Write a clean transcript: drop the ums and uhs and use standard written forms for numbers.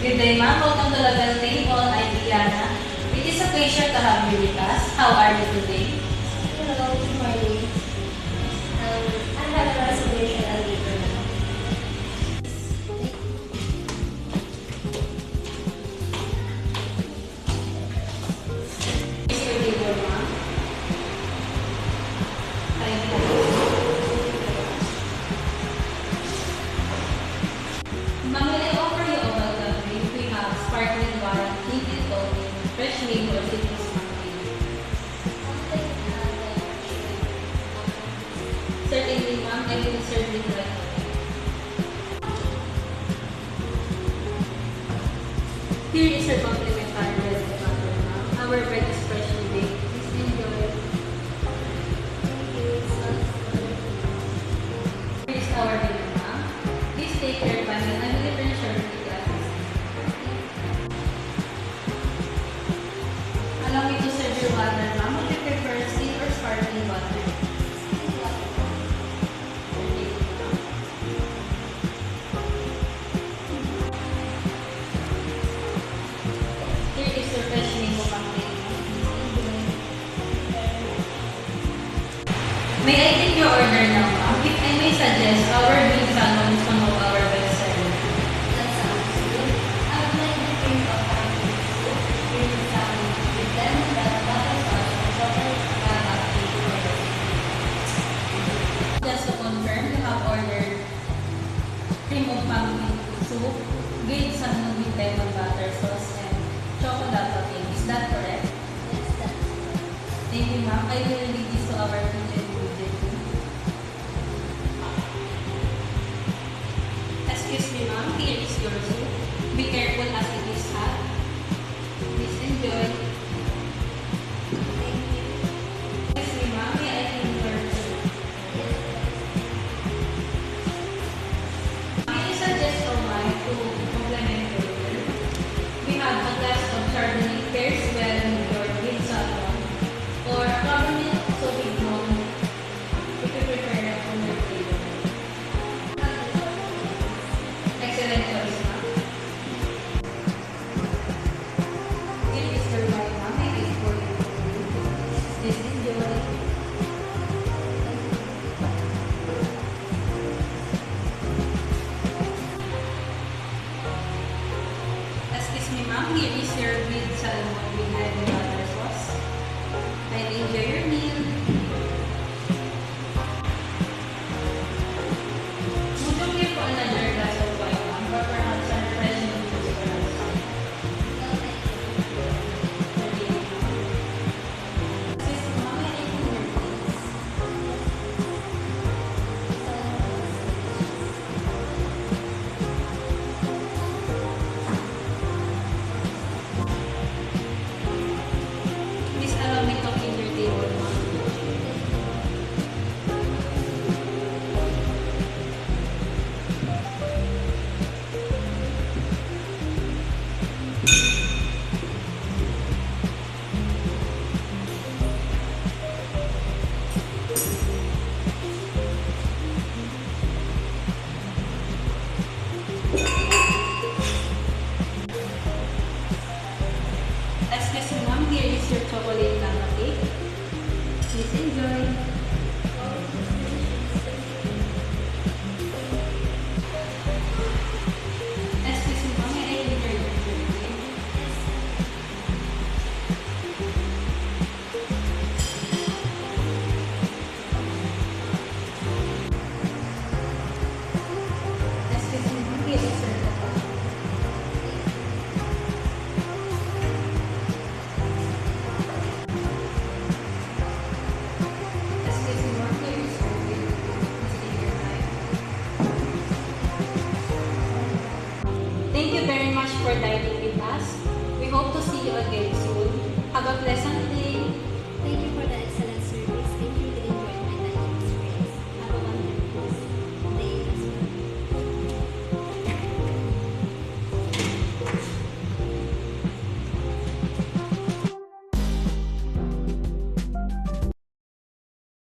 Good day, ma'am. Welcome to Level Table. I'm Diana. It is a pleasure to have you with us. How are you today? Hello, good morning. I have a reservation at later now. Is your table, ma'am? Thank you. Ma'am, will I offer you a welcome drink? We have sparkling water, heated coffee, fresh mango, or citrus martini. Certainly, ma'am. I will serve it right away. Here is your complimentary bread and butter, ma'am. Our bread is freshly baked. Please enjoy. Here is our menu, ma'am. Please take your time and I will return shortly to the assistant. Allow me to serve your water, ma'am. Would you prefer still or sparkling water? Here is your fresh mango cocktail. May I take your order now, ma'am? If I may suggest, our green salmon is one of our best sellers. That sounds good. I would like to drink a pumpkin soup, green salmon with lemon, butter sauce, and chocolate lava cake for the Just to confirm, you have ordered cream of pumpkin soup, green salmon with lemon butter sauce, and chocolate cake. Is that correct? Yes, that's good. Thank you, ma'am. I will lead this to our kitchen budget. Excuse me, ma'am. Here is your soup. Be careful as it is hot. Please enjoy. Thank you. Excuse me, ma'am. May I clean your soup? May I suggest for wine to complement your order? We have a glass of Chardonnay pairs well with your green salmon or a cabernet sauvignon if you prefer that on your table. Excellent choice, ma'am. Here is your wine, ma'am. May I pour it for you? Please enjoy. Excuse me, ma'am. Here is your grilled salmon with lemon butter sauce. Kindly enjoy your meal. Would you care for another glass of wine, ma'am, or perhaps some refreshing juice for us? Okay, ma'am. Excuse me, ma'am. May I clean your plates? Please allow me to clean your table, ma'am. Excuse me, ma'am. Here is your chocolate lava cake. Please enjoy. Excuse me, ma'am. May I enter your drink? Excuse me, ma'am. Here is your coffee. Excuse me, ma'am. Here is your bill. Please take your time. Thank you very much for dining